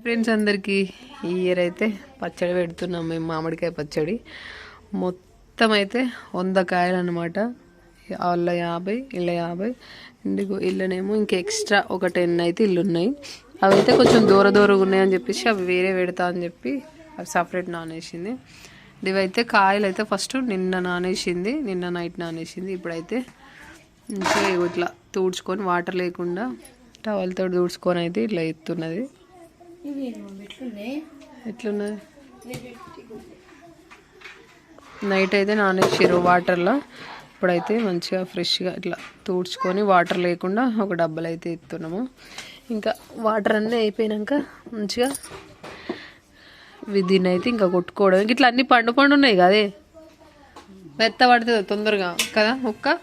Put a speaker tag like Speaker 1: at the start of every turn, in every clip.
Speaker 1: Friends అందరికీ ఈ year అయితే పచ్చడి పెడుతున్నాం మేము. మామిడికాయ పచ్చడి మొత్తం అయితే 100 కాయలు అనమాట. వాళ్ళ 50 ఇళ్ళ 50. ఇండిగో ఇళ్ళనేమో ఇంకా ఎక్స్ట్రా ఒక 10 అయితే ఇల్లు ఉన్నాయి. అవి అయితే కొంచెం దూరంగా ఉన్నాయని చెప్పేసి అవి వేరే పెడతా అని చెప్పి అవి సపరేట్ నానేసింది. ఇవైతే కాయలు అయితే ఫస్ట్ నిన్న నానేసింది, నిన్న నైట్ నానేసింది. ఇప్పుడైతే మంచిగా ఇట్లా తుడుచుకొని వాటర్ లేకుండా టవల్తో తుడుచుకొని అయితే ఇట్లా ఎత్తున్నది. ఎట్లున్నది నైట్ అయితే నానేసారు వాటర్లో. ఇప్పుడైతే మంచిగా ఫ్రెష్గా ఇట్లా తుడుచుకొని వాటర్ లేకుండా ఒక డబ్బాలు అయితే ఎత్తున్నాము. ఇంకా వాటర్ అన్నీ అయిపోయాక మంచిగా దీన్ని అయితే ఇంకా కొట్టుకోవడం. ఇట్లా అన్ని పండు ఉన్నాయి కదే, మెత్త పడుతుంది తొందరగా కదా. ఒక్క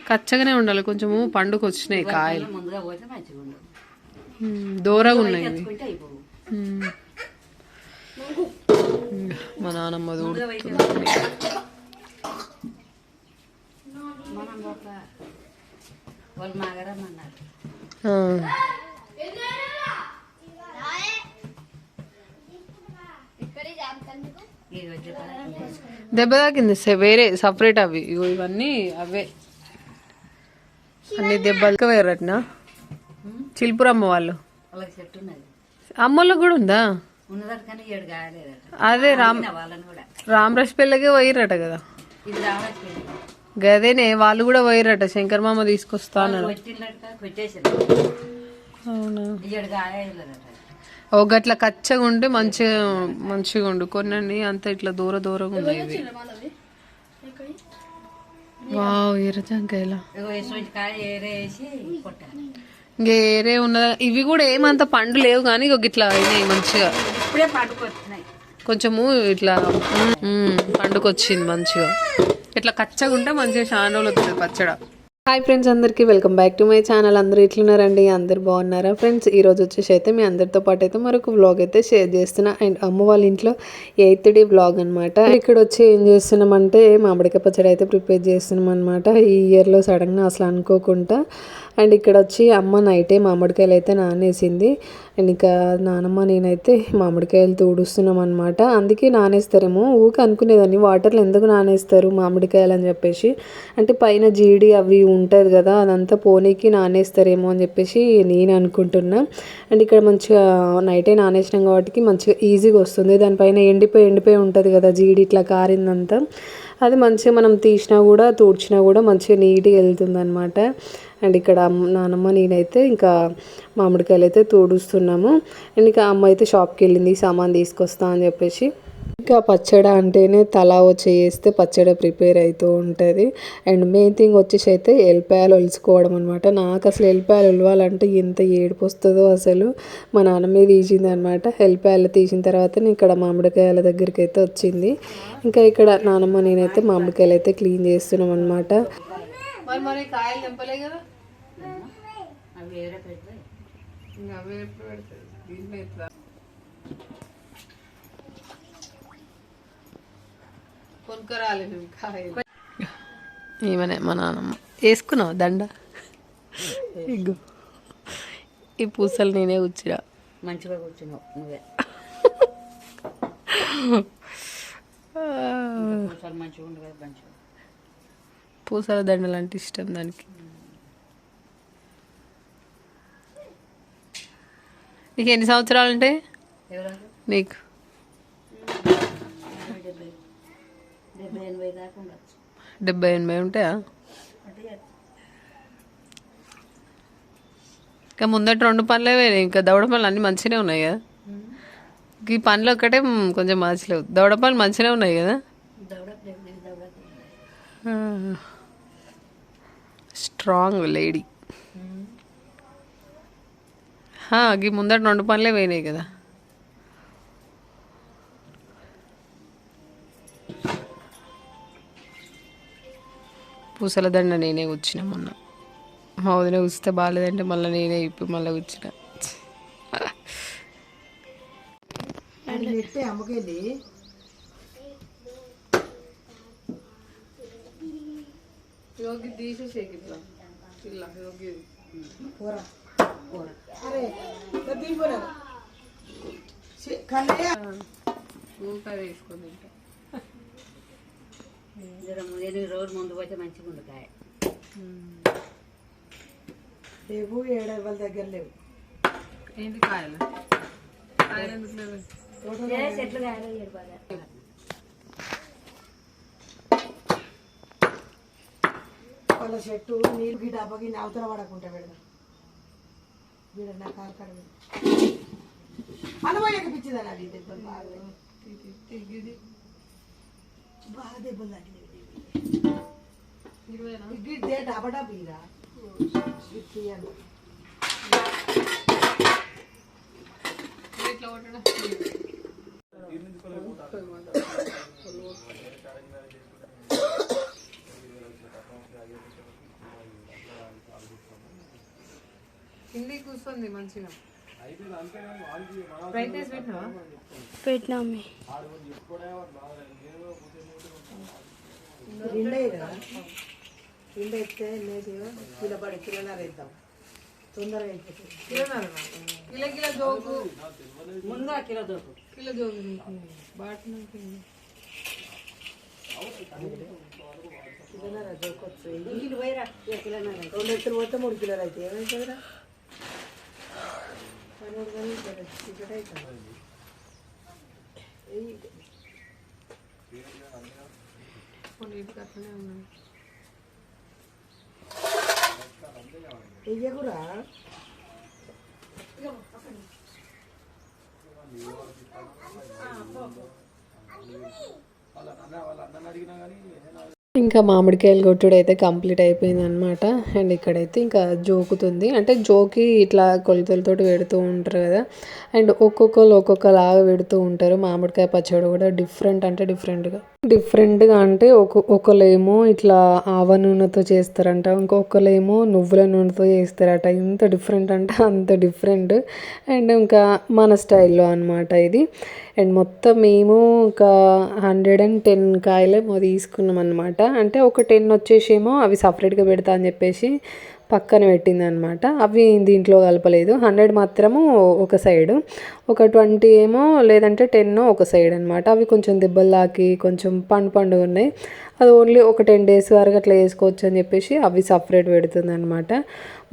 Speaker 1: కచ్చగానే ఉండాలి, కొంచెము పండుగ వచ్చినాయి కాయలు, దూరంగా ఉన్నాయి. మా నాన్నమ్మ దెబ్బ తాకింది వేరే సపరేట్ అవి. ఇవన్నీ అవే అన్ని దెబ్బలకి వేరట్నా. చిల్పురమ్మ వాళ్ళు అమ్మోళ్ళకి కూడా ఉందా? అదే రామరాజ్ పిల్లకే పోయిరట కదా. గదేనే వాళ్ళు కూడా పోయిరట. శంకర్ మామ తీసుకొస్తా అన్నాడు. అవునా, ఓ గట్ల కచ్చగా ఉంటే మంచిగా ఉండు. కొన్ని అంత ఇట్లా దూరంగా ఉన్నాయి. ఇవి వావ్ ఎర్రజంకాయలా ఇంకేరే ఉన్నదా. ఇవి కూడా ఏమంత పండు లేవు కానీ ఇట్లా అయినాయి మంచిగా. కొంచెము ఇట్లా పండుకొచ్చింది మంచిగా. ఇట్లా కచ్చగా ఉంటే మంచిగా చాలా రోజులు వస్తుంది పచ్చడ. హాయ్ ఫ్రెండ్స్ అందరికీ welcome back to my channel. అందరూ ఎట్లున్నారండి? అందరు బాగున్నారా ఫ్రెండ్స్? ఈరోజు వచ్చేసి అయితే మీ అందరితో పాటు అయితే మరొక వ్లాగ్ అయితే షేర్ చేస్తున్నా. అండ్ అమ్మ వాళ్ళ ఇంట్లో 8th డే వ్లాగ్ అనమాట. ఇక్కడ వచ్చి ఏం చేస్తున్నామంటే మామిడికాయ పచ్చడి అయితే ప్రిపేర్ చేస్తున్నాం అనమాట. ఈ ఇయర్లో సడన్గా అసలు అనుకోకుండా. అండ్ ఇక్కడ వచ్చి అమ్మ నైటే మామిడికాయలు అయితే నానేసింది. అండ్ ఇంకా నానమ్మ నేనైతే మామిడికాయలు తూడుస్తున్నాం అనమాట. అందుకే నానేస్తారేమో ఊకే అనుకునేదాన్ని, వాటర్లో ఎందుకు నానేస్తారు మామిడికాయలు అని చెప్పేసి. అంటే పైన జీడి అవి ఉంటుంది కదా, అదంతా పోనీకి నానేస్తారేమో అని చెప్పేసి నేను అనుకుంటున్నా. అండ్ ఇక్కడ మంచిగా నైటే నానేసినాం కాబట్టి మంచిగా ఈజీగా వస్తుంది. దానిపైన ఎండిపోయి ఉంటుంది కదా జీడి, ఇట్లా కారిందంతా. అది మంచిగా మనం తీసినా కూడా తూడ్చినా కూడా మంచిగా నీట్గా వెళ్తుంది అనమాట. అండ్ ఇక్కడ నానమ్మ నేనైతే ఇంకా మామిడికాయలు అయితే తూడుస్తున్నాము. అండ్ ఇంకా అమ్మ అయితే షాప్కి వెళ్ళింది సామాన్ తీసుకొస్తా అని చెప్పేసి. ఇంకా పచ్చడి అంటేనే తలా వచ్చి చేస్తే పచ్చడి ప్రిపేర్ అవుతూ ఉంటుంది. అండ్ మెయిన్ థింగ్ వచ్చేసి అయితే ఎల్లిపాయలు ఒలుచుకోవడం అనమాట. నాకు అసలు ఎల్లిపాయలు ఒలవాలంటే ఎంత ఏడుపు వస్తుందో అసలు. మా నాన్నమ్మే తీసింది అనమాట. ఎల్లిపాయలు తీసిన తర్వాత ఇక్కడ మామిడికాయల దగ్గరికి అయితే వచ్చింది. ఇంకా ఇక్కడ నానమ్మ నేనైతే మామిడికాయలు అయితే క్లీన్ చేస్తున్నాం అనమాట. ఈమెనే మా నాన్నమ్మ. వేసుకున్నావు దండ? ఇగ్గు ఈ పూసలు నేనే కూర్చున్నా.
Speaker 2: మంచిగా కూర్చున్నావు నువ్వే.
Speaker 1: పూసల దండలు అంటే ఇష్టం దానికి. నీకు ఎన్ని సంవత్సరాలు ఉంటాయి? నీకు 70-80 ఉంటాయా? ఇంకా ముందట 2 పనులే వేరే. ఇంకా దవడ పనులు అన్నీ మంచిగానే ఉన్నాయి కదా. ఈ పనులు ఒక్కటే కొంచెం మార్చలేవు. దవడ పనులు మంచిగానే ఉన్నాయి కదా. Strong lady. ఈ ముందట 2 పనులే పోయినాయి కదా. పూసల దండ నేనే కూర్చున్నా మొన్న. మా వదిన కూర్చితే బాగాలేదంటే మళ్ళీ నేనే ఇప్పి మళ్ళీ కూర్చున్నా.
Speaker 2: కూర
Speaker 1: ఊరికే వేసుకొని తింటా.
Speaker 2: జర 8 రోజులు ముందు పోతే మంచిగా ఉండు కాయ.
Speaker 3: లేవు ఏడాది వాళ్ళ దగ్గర లేవు.
Speaker 1: ఏంటి కాయలు కాయలు ఎందుకు లేవు?
Speaker 2: చెట్లు కాయలు ఏర్పడా
Speaker 3: వాళ్ళ చెట్టు నీళ్ళు గిట్ట అబ్బకి అవతల పడకుండా పెడదాం. వీడ నా కాకడ అనుభవం పిచ్చిదని అది దెబ్బలు బాగా బాగా దెబ్బలు తగిలినాయి. గిడ్డే డబడా బీరా
Speaker 1: ఇట్లా కొట్టడం హిందీ కూర్చొంది మంచిగా. ఫ్రైడ్ రైస్ పెట్టినావా?
Speaker 4: పెట్టినామే
Speaker 3: నిండే కదా నిండ ఎత్తే లేదు కిలోబడి కిలోన్నర వేద్దాం తొందరగా అయిపోతుంది.
Speaker 1: కిలో కిలో జోకు
Speaker 2: ముందు ఆ కిలో దొరుకు.
Speaker 1: కిలో జోకు బాటిల్
Speaker 3: కిలోన్నర జోకొచ్చు.
Speaker 2: ఇంటికి పోయిరా కిలోన్నర
Speaker 3: 2 ఎత్తులు పోతే 3 కిలోలు అయితే ఏమవుతుందిరా? 13 కానీ ఇక్కడ అవుతుంది.
Speaker 1: కొన్నిటికి అట్లనే ఉన్నాయి.
Speaker 3: వెయ్యకురా
Speaker 1: ఇంకా మామిడికాయలు కొట్టుడు అయితే కంప్లీట్ అయిపోయింది అనమాట. అండ్ ఇక్కడైతే ఇంకా జోకుతుంది, అంటే జోకి ఇట్లా కొలతలతో పెడుతూ ఉంటారు కదా. అండ్ ఒక్కొక్కరు ఒక్కొక్కలాగా పెడుతూ ఉంటారు. మామిడికాయ పచ్చడి కూడా డిఫరెంట్ అంటే డిఫరెంట్గా అంటే ఒకళ్ళేమో ఇట్లా ఆవ నూనెతో చేస్తారంట, ఇంకొకళ్ళేమో నువ్వుల నూనెతో చేస్తారట. ఇంత డిఫరెంట్ అంటే అంత డిఫరెంట్. అండ్ ఇంకా మన స్టైల్లో అనమాట ఇది. అండ్ మొత్తం మేము ఒక 110 కాయలేమో తీసుకున్నాం అనమాట. అంటే ఒక 10 వచ్చేసేమో అవి సపరేట్గా పెడతా అని చెప్పేసి పక్కన పెట్టింది అనమాట. అవి దీంట్లో కలపలేదు. 100 మాత్రము ఒక సైడు, ఒక 20 ఏమో లేదంటే 10 ఒక సైడ్ అనమాట. అవి కొంచెం దెబ్బలు తాకి కొంచెం పండుగ ఉన్నాయి. అది ఓన్లీ ఒక 10 డేస్ వరకు అట్లా వేసుకోవచ్చు అని చెప్పేసి అవి సపరేట్ పెడుతుంది అనమాట.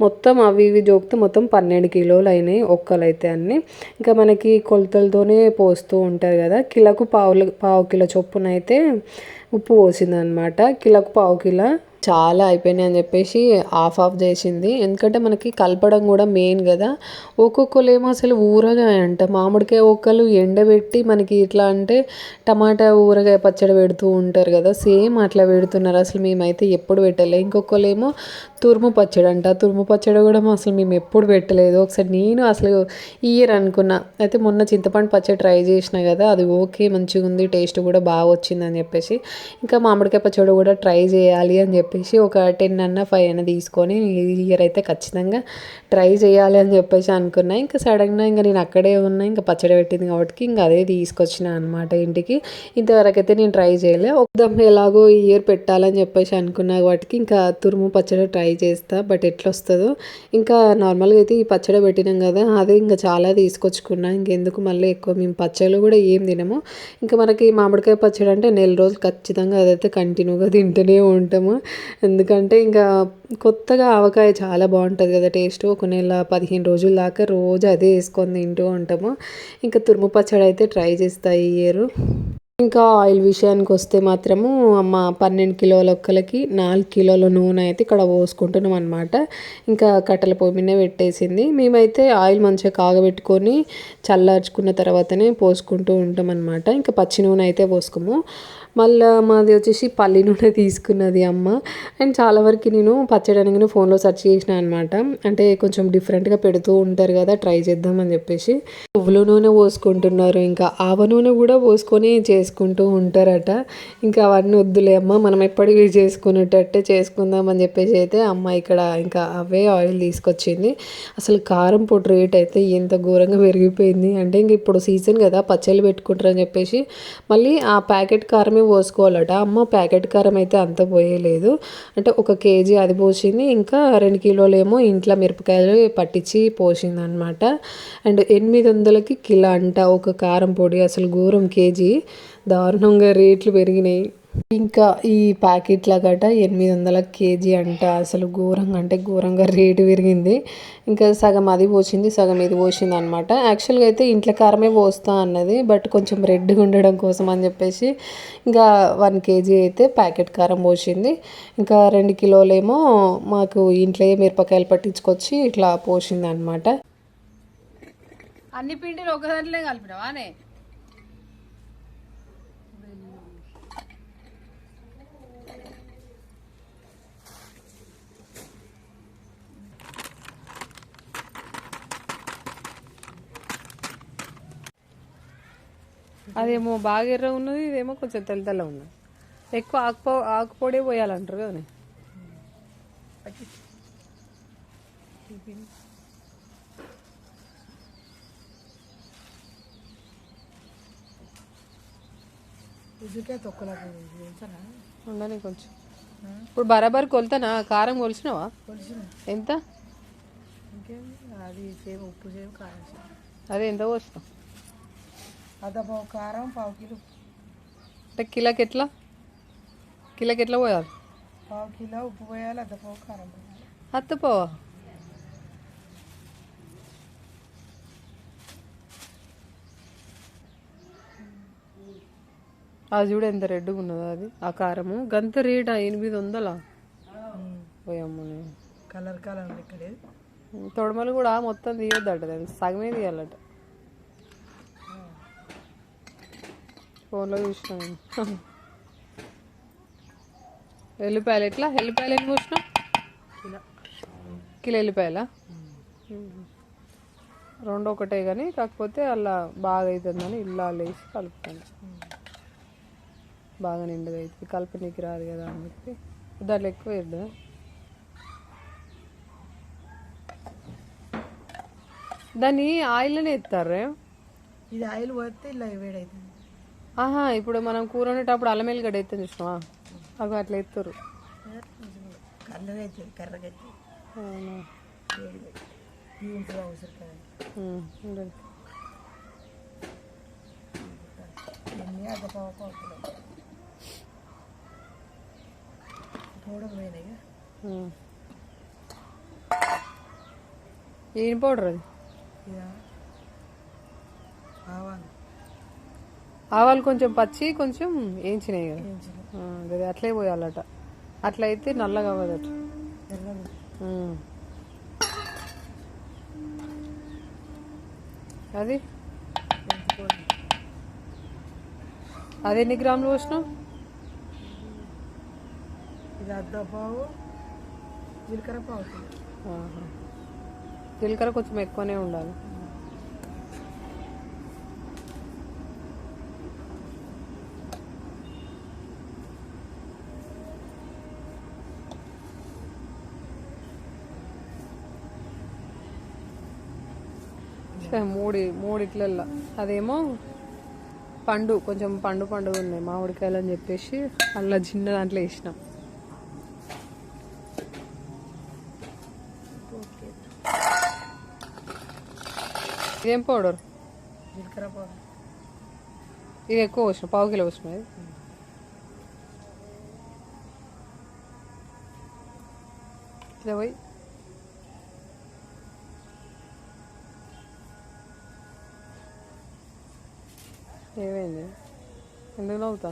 Speaker 1: మొత్తం అవి ఇవి జోకితే మొత్తం 12 కిలోలు అయినాయి ఒక్కలైతే అన్నీ. ఇంకా మనకి కొలతలతోనే పోస్తూ ఉంటారు కదా. కిలోకు పావు కిలో చొప్పున అయితే ఉప్పు పోసిందనమాట. కిలోకు పావు కిలో చాలా అయిపోయినాయి అని చెప్పేసి ఆఫ్ చేసింది. ఎందుకంటే మనకి కలపడం కూడా మెయిన్ కదా. ఒక్కొక్కరు ఏమో అసలు ఊరగాయ అంట మామిడికాయ ఒక్కళ్ళు ఎండబెట్టి మనకి ఇట్లా అంటే టమాటా ఊరగాయ పచ్చడి పెడుతూ ఉంటారు కదా, సేమ్ అట్లా పెడుతున్నారు. అసలు మేమైతే ఎప్పుడు పెట్టలే. ఇంకొకళ్ళు ఏమో తురుము పచ్చడి అంట. తురుము పచ్చడి కూడా అసలు మేము ఎప్పుడు పెట్టలేదు. ఒకసారి నేను అసలు ఇయర్ అనుకున్నా. అయితే మొన్న చింతపండు పచ్చడి ట్రై చేసిన కదా, అది ఓకే మంచిగా ఉంది, టేస్ట్ కూడా బాగా వచ్చిందని చెప్పేసి ఇంకా మామిడికాయ పచ్చడి కూడా ట్రై చేయాలి అని చెప్పేసి ఒక 10 అన్న 5 అన్న తీసుకొని ఇయర్ అయితే ఖచ్చితంగా ట్రై చేయాలి అని చెప్పేసి అనుకున్నా. ఇంకా సడన్గా ఇంకా నేను అక్కడే ఉన్నా, ఇంకా పచ్చడి పెట్టింది కాబట్టి ఇంకా అదే తీసుకొచ్చిన అనమాట ఇంటికి. ఇంతవరకు అయితే నేను ట్రై చేయలే. ఒకదమ్ ఎలాగో ఇయర్ పెట్టాలని చెప్పేసి అనుకున్నా వాటికి ఇంకా తురుము పచ్చడి ట్రై చేస్తా, బట్ ఎట్లా వస్తుందో. ఇంకా నార్మల్గా అయితే ఈ పచ్చడి పెట్టినాం కదా, అదే ఇంకా చాలా తీసుకొచ్చుకున్నా. ఇంకెందుకు మళ్ళీ ఎక్కువ మేము పచ్చళ్ళు కూడా ఏం తినము. ఇంకా మనకి మామిడికాయ పచ్చడి అంటే నెల రోజులు ఖచ్చితంగా అదైతే కంటిన్యూగా తింటూనే ఉంటాము. ఎందుకంటే ఇంకా కొత్తగా ఆవకాయ చాలా బాగుంటుంది కదా టేస్ట్. ఒక నెల 15 రోజుల దాకా రోజు అదే వేసుకొని తింటూ ఉంటాము. ఇంకా తురుము పచ్చడి అయితే ట్రై చేస్తా ఈ ఇయర్. ఇంకా ఆయిల్ విషయానికి వస్తే మాత్రము అమ్మ 12 కిలోల ఒక్కలకి 4 కిలోల నూనె అయితే ఇక్కడ పోసుకుంటున్నాం అనమాట. ఇంకా కట్టెల పొయ్యి మీద పెట్టేసింది. మేమైతే ఆయిల్ మంచిగా కాగబెట్టుకొని చల్లార్చుకున్న తర్వాతనే పోసుకుంటూ ఉంటాం అనమాట. ఇంకా పచ్చి నూనె అయితే పోసుకోము. మళ్ళీ మాది వచ్చేసి పల్లి నూనె తీసుకున్నది అమ్మ. అండ్ చాలా వరకు నేను పచ్చడి అనగానే ఫోన్లో సెర్చ్ చేసిన అనమాట. అంటే కొంచెం డిఫరెంట్గా పెడుతూ ఉంటారు కదా, ట్రై చేద్దామని చెప్పేసి నువ్వుల నూనె పోసుకుంటున్నారు. ఇంకా ఆవ నూనె కూడా పోసుకొని చేసుకుంటూ ఉంటారట. ఇంకా అవన్నీ వద్దులే అమ్మ, మనం ఎప్పటికీ చేసుకునేటట్టే చేసుకుందామని చెప్పేసి అయితే అమ్మ ఇక్కడ ఇంకా అవే ఆయిల్ తీసుకొచ్చింది. అసలు కారం పొడి రేట్ అయితే ఎంత ఘోరంగా పెరిగిపోయింది అంటే ఇంక ఇప్పుడు సీజన్ కదా పచ్చళ్ళు పెట్టుకుంటారని చెప్పేసి మళ్ళీ ఆ ప్యాకెట్ కారమే పోసుకోవాలట. అమ్మ ప్యాకెట్ కారం అయితే అంత పోయలేదు, అంటే 1 కేజీ అది పోసింది, ఇంకా 2 కిలోలేమో ఇంట్లో మిరపకాయలు పట్టించి పోసింది అనమాట. అండ్ 800కి కిలో అంట ఒక కారం పొడి. అసలు ఘోరం, కేజీ దారుణంగా రేట్లు పెరిగినాయి. ఇంకా ఈ ప్యాకెట్ల గట 800 కేజీ అంట. అసలు ఘోరంగా అంటే ఘోరంగా రేటు పెరిగింది. ఇంకా సగం అది పోసింది, సగం ఇది పోసింది అనమాట. యాక్చువల్గా అయితే ఇంట్లో కారమే పోస్తా అన్నది, బట్ కొంచెం రెడ్గా ఉండడం కోసం అని చెప్పేసి ఇంకా 1 కేజీ అయితే ప్యాకెట్ కారం పోసింది. ఇంకా 2 కిలోలేమో మాకు ఇంట్లో మిరపకాయలు పట్టించుకొచ్చి ఇట్లా పోసింది అనమాట. అన్ని పిండిలు ఒక దాంట్లో కలిపినావానే? అదేమో బాగా ఎర్ర ఉన్నది, ఇదేమో కొంచెం తెల్ల ఉన్నది. ఎక్కువ ఆకుపొడి పోయాలంటారు కదా. ఉండని కొంచెం. ఇప్పుడు బరాబర్ కొలుతానా? కారం కొలిసినావా? ఎంత?
Speaker 3: అది సేమ్ ఉప్పు సేమ్ కారం
Speaker 1: అదే ఎంత పోస్తాం?
Speaker 3: అదపావు కారం, 1/2 కిలో.
Speaker 1: అంటే కిలోకి ఎట్లా పోయాలి?
Speaker 3: 1/2 కిలో ఉప్పు పోయాలి, అదపావు కారం పోయాలి.
Speaker 1: అత్తపోవా? అది చూడు ఎంత రెడ్గా ఉన్నదో అది, ఆ కారము. గంత రేటా? 800. పోయమ్మని
Speaker 3: కలర్ ఇక్కడే.
Speaker 1: తొడమలు కూడా మొత్తం తీయొద్దట, దానికి సగమే తీయాలట. ఫోన్లో చూసినాను. ఎల్లిపాయలు ఎట్లా? ఎల్లిపాయలు ఎన్ని పోసినావు? కిలో ఎల్లిపాయలా? 2 ఒకటే కానీ కాకపోతే అలా బాగా అవుతుందని ఇల్లు వేసి కలుపుతాను. బాగా నిండుగా అవుతుంది, కలపనీకి రాదు కదా అని చెప్పి దాంట్లో ఎక్కువ వేద్దా. దాన్ని ఆయిల్లోనే ఎత్తారు.
Speaker 3: ఇది ఆయిల్ పోతే ఇలా వేడవుతుంది.
Speaker 1: ఆహా, ఇప్పుడు మనం కూర వండేటప్పుడు అల్లం ఎల్లిగడ్డ ఎత్తాను చూసినావా, అవి అట్లా ఎత్తారు.
Speaker 3: కర్రగా అవుతుంది, కర్రగా అవుతుంది.
Speaker 1: ఏం పౌడర్ అది? ఆవాలు కొంచెం పచ్చి కొంచెం వేయించినాయి కదా, అది అట్లే పోయాలట. అట్లా అయితే నల్లగా అవ్వదట. అది అది ఎన్ని గ్రాములు పోసినావు?
Speaker 3: ఇది అద్దపావు, జీలకర్ర పావు.
Speaker 1: జీలకర్ర కొంచెం ఎక్కువనే ఉండాలి. మూడిట్లల్లో అదేమో పండు కొంచెం పండుగ ఉన్నాయి మామిడికాయలు అని చెప్పేసి అలా చిన్న దాంట్లో వేసినాం. ఇదేం పౌడర్?
Speaker 3: జీలకర్ర పౌడర్.
Speaker 1: ఇది ఎక్కువ పోసిన, 1/2 కిలో పోసిన. ఇట్లా పోయి ఏమైంది? ఎందుకు నవ్వుతా?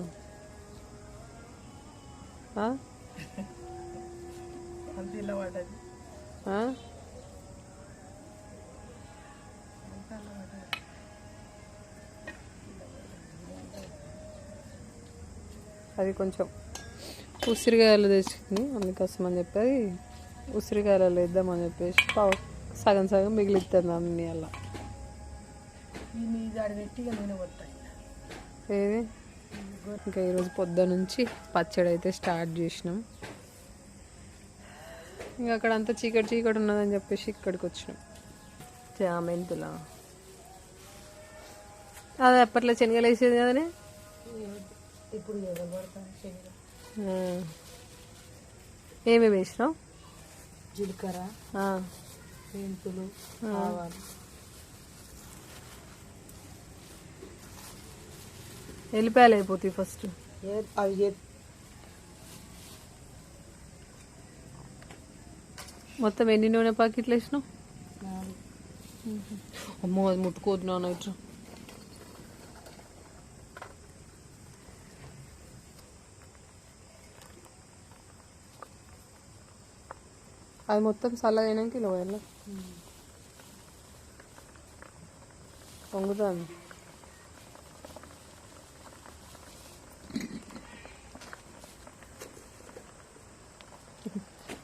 Speaker 1: అది కొంచెం ఉసిరికాయలు తెచ్చుకుని అందుకోసం అని చెప్పి ఉసిరికాయలు వేద్దామని చెప్పేసి సగం సగం మిగిలిస్తుంది అన్ని అలా. ఏది ఇంకా ఈరోజు పొద్దున నుంచి పచ్చడి అయితే స్టార్ట్ చేసినాం. ఇంకా అక్కడ అంతా చీకటి ఉన్నదని చెప్పేసి ఇక్కడికి వచ్చినాం. చామెంతులా అది అప్పట్లో శనగలు వేసేది కదనే.
Speaker 3: ఇప్పుడు ఎవరు పడతాను శనగ
Speaker 1: ఏమేమి వేసినావు?
Speaker 3: జీలకర్ర, మెంతులు, ఆవాలు.
Speaker 1: ఎల్లిపాయలు అయిపోతాయి ఫస్ట్.
Speaker 3: అవి
Speaker 1: మొత్తం ఎన్ని నూనె ప్యాకెట్లు వేసినావు? అమ్మో అది ముట్టుకోవద్దు నాన్న ఇట్లా. అది మొత్తం చల్లగా అయినాక ఇలా పోయాలి. పొంగుతుంది.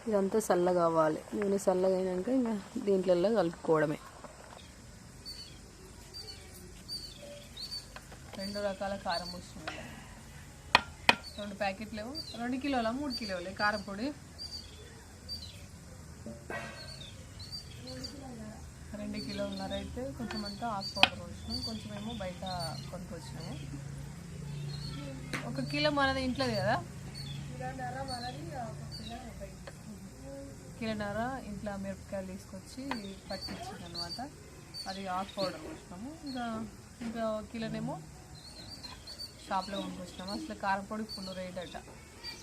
Speaker 1: ఇదంతా చల్లగా కావాలి. నూనె చల్లగా అయినాక ఇంకా దీంట్లో కలుపుకోవడమే. 2 రకాల కారం వస్తుంది. 2 ప్యాకెట్లు 2 కిలోల 3 కిలోలే కారం పొడి. 2 కిలోలున్నర అయితే కొంచెం అంతా ఆకు పౌడర్ వచ్చినాం, కొంచెం ఏమో బయట కొనుక్కొచ్చినాము. 1 కిలో మనది ఇంట్లోది కదా, కిలోన్నర ఇంట్లో మిరపకాయలు తీసుకొచ్చి పట్టించింది అనమాట. అది ఆకు పౌడర్ వచ్చినాము. ఇంకా 1 కిలోనేమో షాప్లో కొనుక్కొచ్చినాము. అసలు కారం పొడి ఫుల్ రేట్ అట,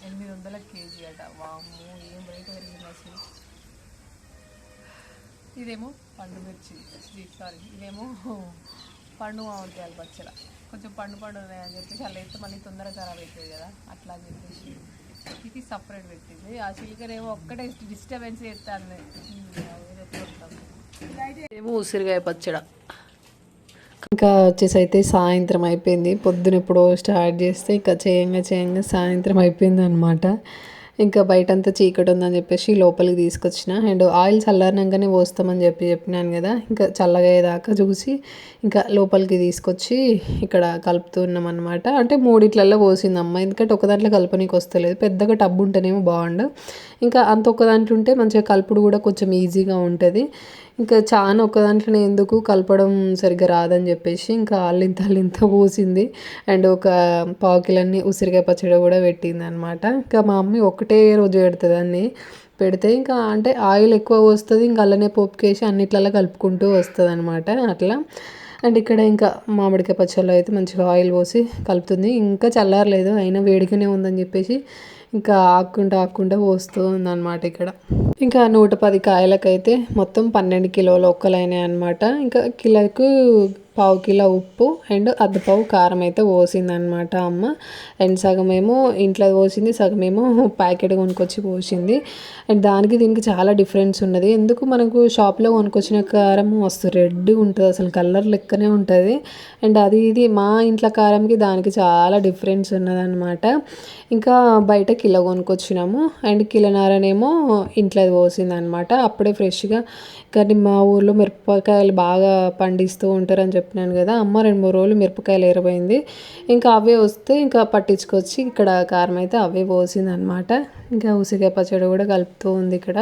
Speaker 1: 800 కేజీ అట. వాము ఏం రేట్ పెరిగింది అసలు. ఇదేమో పండు మిర్చి, ఇదేమో పండు మామిడికాయలు పచ్చల. కొంచెం పండు ఉన్నాయని చెప్పేసి అలా అయితే మళ్ళీ తొందరగా ఖరాబ్ అవుతుంది కదా, అట్లా అని చెప్పేసి ఇది సపరేట్ పెట్టింది. ఆ చిలికర్ ఏమో ఒక్కటే డిస్టర్బెన్స్ చేస్తాను. ఏమో ఉసిరికాయ పచ్చడ. ఇంకా వచ్చేసి అయితే సాయంత్రం అయిపోయింది. పొద్దున ఎప్పుడో స్టార్ట్ చేస్తే ఇంకా చేయంగా సాయంత్రం అయిపోయింది అనమాట. ఇంకా బయటంతా చీకటి ఉందని చెప్పేసి లోపలికి తీసుకొచ్చిన. అండ్ ఆయిల్ చల్లారినాకనే పోస్తామని చెప్పినాను కదా, ఇంకా చల్లగా అయ్యేదాకా చూసి ఇంకా లోపలికి తీసుకొచ్చి ఇక్కడ కలుపుతున్నాం అనమాట. అంటే 3 పోసింది అమ్మ, ఎందుకంటే ఒక దాంట్లో కలపనీకి వస్తలేదు. పెద్దగా టబ్బు ఉంటేనేమో బాగుండు, ఇంకా అంత ఒక దాంట్లో ఉంటే మంచిగా కలుపుడు కూడా కొంచెం ఈజీగా ఉంటుంది. ఇంకా చాలా ఒక దాంట్లోనే ఎందుకు కలపడం సరిగ్గా రాదని చెప్పేసి ఇంకా అల్లింత పోసింది. అండ్ ఒక 1/4 కిలోన్ని ఉసిరికాయ పచ్చడి కూడా పెట్టింది అనమాట. ఇంకా మా మమ్మీ ఒకటే రోజు పెడుతుంది అన్నీ పెడితే, ఇంకా అంటే ఆయిల్ ఎక్కువ వస్తుంది, ఇంకా అల్లనే పోపుకేసి అన్నిట్లలో కలుపుకుంటూ వస్తుంది అనమాట అట్లా. అండ్ ఇక్కడ ఇంకా మామిడికాయ పచ్చళ్ళు అయితే మంచిగా ఆయిల్ పోసి కలుపుతుంది. ఇంకా చల్లారలేదు, అయినా వేడిగానే ఉందని చెప్పేసి ఇంకా ఆక్కుంటా పోస్తూ ఉందన్నమాట ఇక్కడ. ఇంకా 110 కాయలకైతే మొత్తం 12 కిలోల ఒక్కలైనాయి అనమాట. ఇంకా కిలోకు 1/4 కిలో ఉప్పు అండ్ 1/2 పావు కారం అయితే పోసిందనమాట అమ్మ. అండ్ సగమేమో ఇంట్లో పోసింది, సగమేమో ప్యాకెట్ కొనుక్కొచ్చి పోసింది. అండ్ దీనికి చాలా డిఫరెన్స్ ఉన్నది. ఎందుకు మనకు షాప్లో కొనుక్కొచ్చిన కారం మస్తు రెడ్గా ఉంటుంది, అసలు కలర్ లెక్కనే ఉంటుంది. అండ్ ఇది మా ఇంట్లో కారంకి దానికి చాలా డిఫరెన్స్ ఉన్నదనమాట. ఇంకా బయట కిలో కొనుక్కొచ్చినాము. అండ్ కిలోన్నరనేమో ఇంట్లో పోసింది అనమాట, అప్పుడే ఫ్రెష్గా. కానీ మా ఊర్లో మిరపకాయలు బాగా పండిస్తూ ఉంటారని చెప్పినాను కదా, అమ్మ 2-3 రోజులు మిరపకాయలు ఏరబోయింది. ఇంకా అవే వస్తే ఇంకా పట్టించుకొచ్చి ఇక్కడ కారం అయితే అవే పోసింది అనమాట. ఇంకా ఉసిరికాయ పచ్చడి కూడా కలుపుతూ ఉంది ఇక్కడ.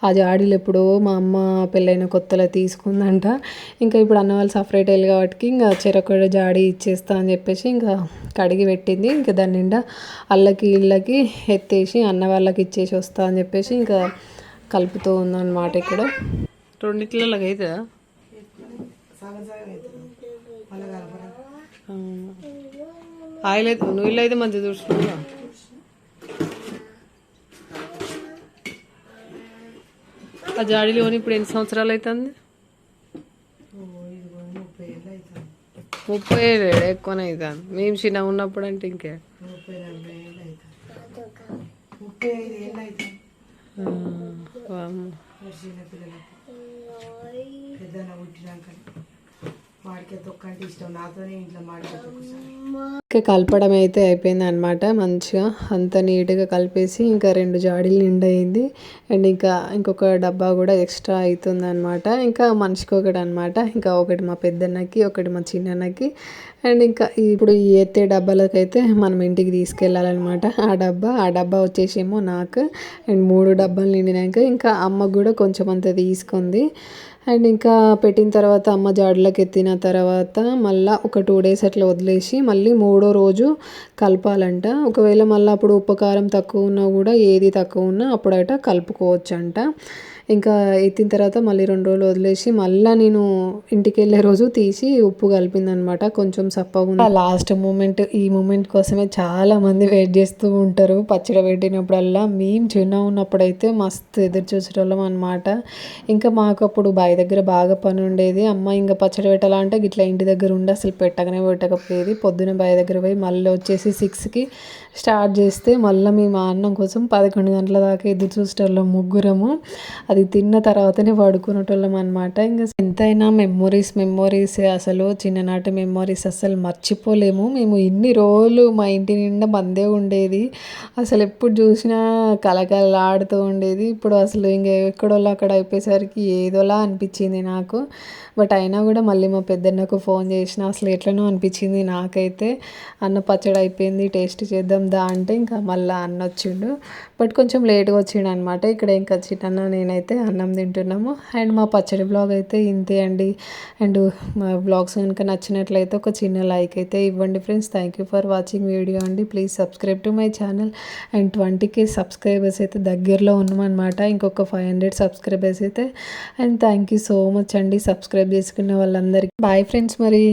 Speaker 1: ఆ జాడీలు ఎప్పుడో మా అమ్మ పెళ్ళైన కొత్తలో తీసుకుందంట. ఇంకా ఇప్పుడు అన్న వాళ్ళు సపరేట్ అయ్యారు కాబట్టి ఇంకా చెరొక జాడీ ఇచ్చేస్తా అని చెప్పేసి ఇంకా కడిగి పెట్టింది. ఇంకా దాని నిండా ఇళ్ళకి ఎత్తేసి అన్న వాళ్ళకి ఇచ్చేసి వస్తా అని చెప్పేసి ఇంకా కలుపుతూ ఉందన్నమాట ఇక్కడ. 2 కిలోలకి అవుతుందా? ఆయిల్ అయితే నీళ్ళు అయితే మంచిగా చూసుకున్నా. ఆ జాడీలోని ఇప్పుడు ఎన్ని సంవత్సరాలు అవుతుంది? 30 ఏళ్ళు ఎక్కువనే అవుతుంది. మేము చిన్నగా ఉన్నప్పుడు అంటే ఇంకే
Speaker 3: 35 ఏళ్ళు అవుతుంది. పెద్దన పుట్టినాక మామిడికాయ తొక్క అంటే ఇష్టం, నాతోనే ఇంట్లో మామిడికాయ తొక్క. ఇంకా కలపడం అయితే అయిపోయింది అనమాట. మంచిగా అంత నీట్గా కలిపేసి ఇంకా 2 జాడీలు నిండయింది. అండ్ ఇంకొక డబ్బా కూడా ఎక్స్ట్రా అవుతుంది అనమాట. ఇంకా మనిషికి ఒకటి అనమాట. ఇంకా ఒకటి మా పెద్దన్నకి, ఒకటి మా చిన్నన్నకి. అండ్ ఇంకా ఇప్పుడు ఈ ఎత్తే డబ్బాలకైతే మనం ఇంటికి తీసుకెళ్ళాలన్నమాట. ఆ డబ్బా వచ్చేసేమో నాకు. అండ్ 3 డబ్బాలు నిండినాక ఇంకా అమ్మకు కూడా కొంచెం అంత తీసుకుంది. అండ్ ఇంకా పెట్టిన తర్వాత అమ్మ జాడీలోకి ఎత్తిన తర్వాత మళ్ళీ ఒక 2 days అట్లా వదిలేసి మళ్ళీ 3వ రోజు కలపాలంట. ఒకవేళ మళ్ళీ అప్పుడు ఉప్పు కారం తక్కువ ఉన్నా కూడా ఏది తక్కువ ఉన్నా అప్పుడట కలుపుకోవచ్చు అంట. ఇంకా ఎత్తిన తర్వాత మళ్ళీ 2 రోజులు వదిలేసి మళ్ళీ నేను ఇంటికి వెళ్ళే రోజు తీసి ఉప్పు కలిపిందనమాట. కొంచెం సప్పగా ఉంది. లాస్ట్ మూమెంట్, ఈ మూమెంట్ కోసమే చాలామంది వెయిట్ చేస్తూ ఉంటారు పచ్చడి పెట్టినప్పుడల్లా. మేము చిన్న ఉన్నప్పుడైతే మస్తు ఎదురు చూసేటోళ్ళం అనమాట. ఇంకా మాకు అప్పుడు బావి దగ్గర బాగా పని ఉండేది. అమ్మ ఇంకా పచ్చడి పెట్టాలంటే ఇట్లా ఇంటి దగ్గర ఉండి అసలు పెట్టకపోయేది. పొద్దున బావి దగ్గర పోయి మళ్ళీ వచ్చేసి 6కి స్టార్ట్ చేస్తే మళ్ళీ మేము అన్నం కోసం 11 గంటల దాకా ఎదురు చూసేటోళ్ళం ముగ్గురము. అది తిన్న తర్వాతనే పడుకునేటోళ్ళం అనమాట. ఇంకా ఎంతైనా మెమొరీస్ అసలు చిన్ననాటి మెమొరీస్ అసలు మర్చిపోలేము. మేము ఇన్ని రోజులు మా ఇంటి నిండా మందే ఉండేది. అసలు ఎప్పుడు చూసినా కలకలలాడుతూ ఉండేది. ఇప్పుడు అసలు ఇంకా ఎక్కడోళ్ళు అక్కడ అయిపోయేసరికి ఏదోలా అనిపించింది నాకు. బట్ అయినా కూడా మళ్ళీ మా పెద్దన్నకు ఫోన్ చేసిన అసలు ఎట్లనో అనిపించింది నాకైతే. అన్న పచ్చడి అయిపోయింది, టేస్ట్ చేద్దాం దా అంటే ఇంకా మళ్ళీ అన్న వచ్చిండు. బట్ కొంచెం లేట్గా వచ్చిండు అనమాట. ఇక్కడ ఇంకా చిన్న నేనైతే అన్నం తింటున్నాము. అండ్ మా పచ్చడి బ్లాగ్ అయితే ఇంతే అండి. అండ్ మా బ్లాగ్స్ కనుక నచ్చినట్లయితే ఒక చిన్న లైక్ అయితే ఇవ్వండి friends. Thank you for watching video అండి. Please subscribe to my channel. And 20K subscribers అయితే దగ్గరలో ఉన్నామన్నమాట. ఇంకొక 500 సబ్స్క్రైబర్స్ అయితే. And thank you so much అండి సబ్స్క్రైబ్ చేసుకున్న వాళ్ళందరికీ. బాయ్ ఫ్రెండ్స్ మరి.